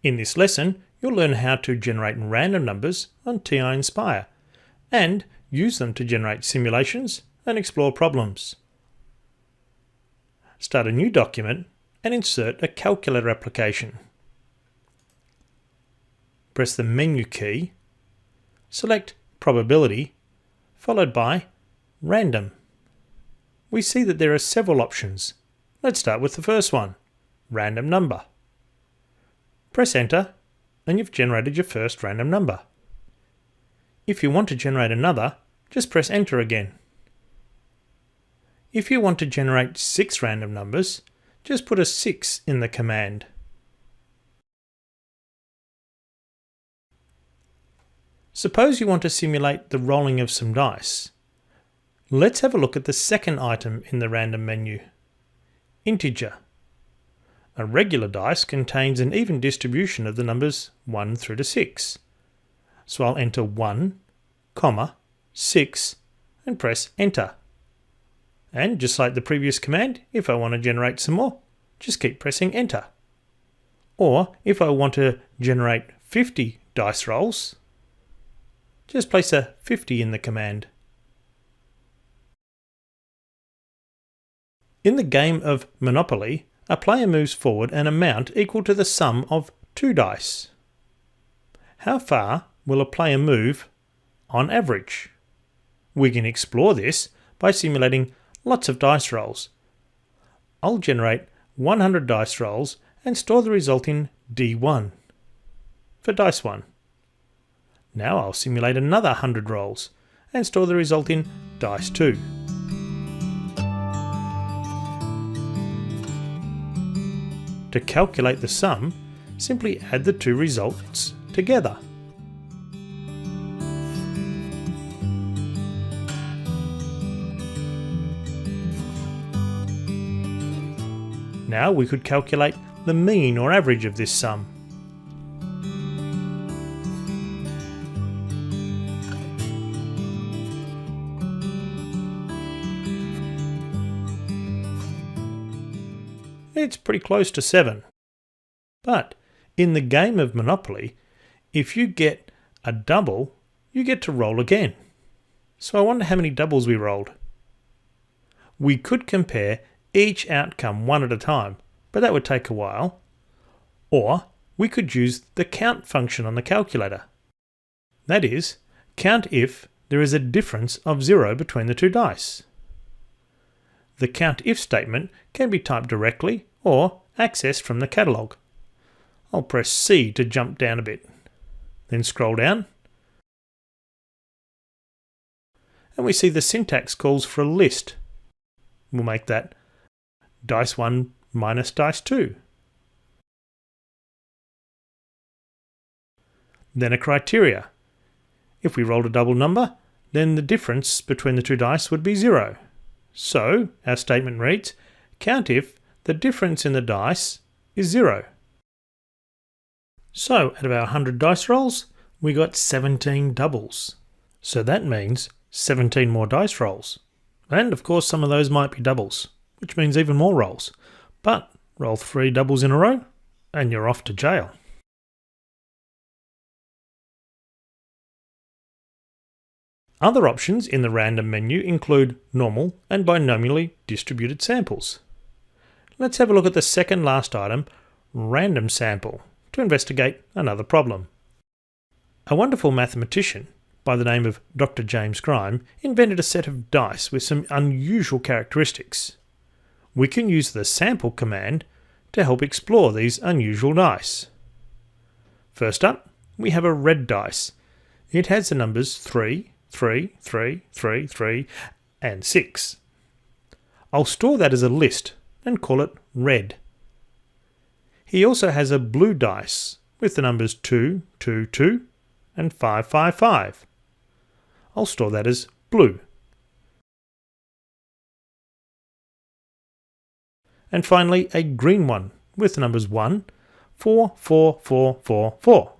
In this lesson, you'll learn how to generate random numbers on TI-Nspire and use them to generate simulations and explore problems. Start a new document and insert a calculator application. Press the menu key, select Probability, followed by Random. We see that there are several options. Let's start with the first one, Random Number. Press Enter and you've generated your first random number. If you want to generate another, just press Enter again. If you want to generate 6 random numbers, just put a 6 in the command. Suppose you want to simulate the rolling of some dice. Let's have a look at the second item in the random menu, Integer. A regular dice contains an even distribution of the numbers 1 through to 6. So I'll enter 1, 6 and press Enter. And just like the previous command, if I want to generate some more, just keep pressing Enter. Or if I want to generate 50 dice rolls, just place a 50 in the command. In the game of Monopoly, a player moves forward an amount equal to the sum of 2 dice. How far will a player move on average? We can explore this by simulating lots of dice rolls. I'll generate 100 dice rolls and store the result in D1 for dice 1. Now I'll simulate another 100 rolls and store the result in dice 2. To calculate the sum, simply add the two results together. Now we could calculate the mean or average of this sum. It's pretty close to 7. But in the game of Monopoly, if you get a double, you get to roll again. So I wonder how many doubles we rolled. We could compare each outcome one at a time, but that would take a while. Or we could use the count function on the calculator. That is, count if there is a difference of 0 between the two dice. The CountIf statement can be typed directly or accessed from the catalogue. I'll press C to jump down a bit, then scroll down, and we see the syntax calls for a list. We'll make that dice 1 minus dice 2. Then a criteria. If we rolled a double number, then the difference between the two dice would be 0. So our statement reads, count if the difference in the dice is 0. So out of our 100 dice rolls, we got 17 doubles. So that means 17 more dice rolls. And of course some of those might be doubles, which means even more rolls. But roll 3 doubles in a row and you're off to jail. Other options in the random menu include normal and binomially distributed samples. Let's have a look at the second last item, random sample, to investigate another problem. A wonderful mathematician by the name of Dr. James Grime invented a set of dice with some unusual characteristics. We can use the sample command to help explore these unusual dice. First up, we have a red dice. It has the numbers 3, 3, 3, 3, 3, and 6. I'll store that as a list and call it red. He also has a blue dice with the numbers 2, 2, 2, and 5, 5, 5. I'll store that as blue. And finally, a green one with the numbers 1, 4, 4, 4, 4, 4.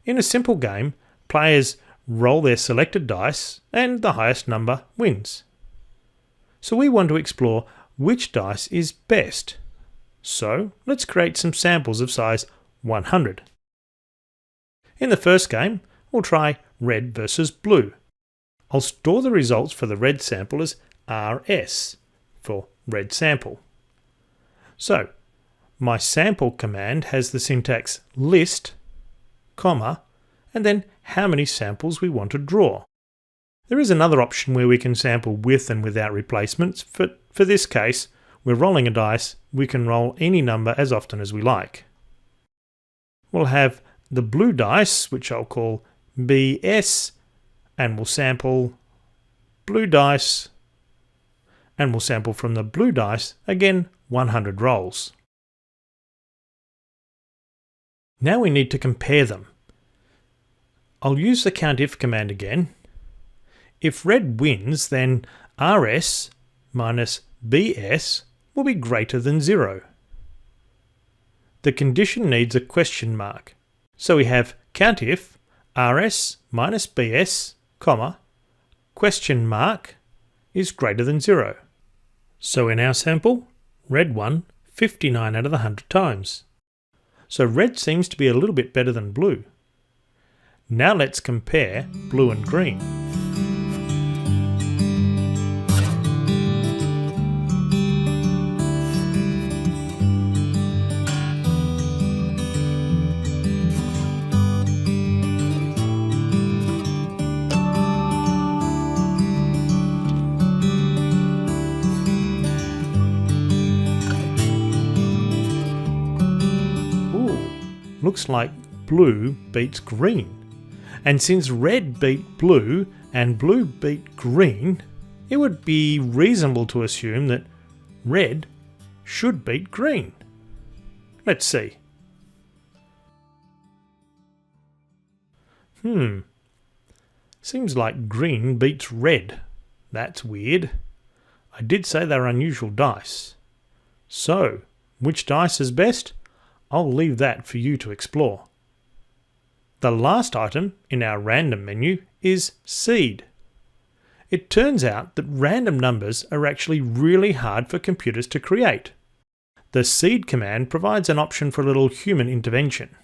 In a simple game, players roll their selected dice and the highest number wins. So we want to explore which dice is best. So let's create some samples of size 100. In the first game, we'll try red versus blue. I'll store the results for the red sample as RS for red sample. So my sample command has the syntax list, comma, and then how many samples we want to draw. There is another option where we can sample with and without replacements. For this case, we're rolling a dice, we can roll any number as often as we like. We'll have the blue dice, which I'll call BS, and we'll sample blue dice, and we'll sample from the blue dice, again 100 rolls. Now we need to compare them. I'll use the CountIf command again. If red wins, then RS minus BS will be greater than 0. The condition needs a question mark. So we have CountIf RS minus BS, comma, question mark is greater than 0. So in our sample, red won 59 out of the 100 times. So red seems to be a little bit better than blue. Now let's compare blue and green. Looks like blue beats green. And since red beat blue and blue beat green, it would be reasonable to assume that red should beat green. Let's see. Seems like green beats red. That's weird. I did say they're unusual dice. So, which dice is best? I'll leave that for you to explore. The last item in our random menu is seed. It turns out that random numbers are actually really hard for computers to create. The seed command provides an option for a little human intervention.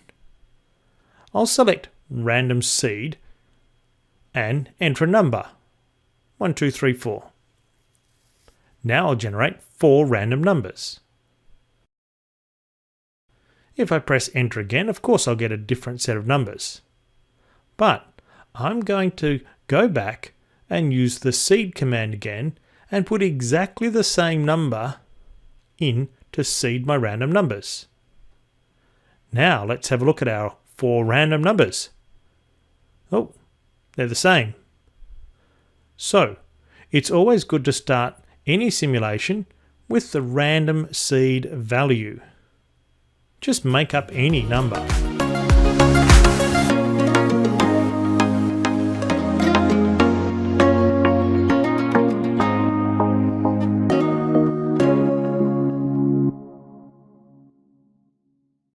I'll select random seed and enter a number, 1, 2, 3, 4. Now I'll generate 4 random numbers. If I press enter again, of course I'll get a different set of numbers. But I'm going to go back and use the seed command again and put exactly the same number in to seed my random numbers. Now let's have a look at our 4 random numbers. Oh, they're the same. So it's always good to start any simulation with the random seed value. Just make up any number.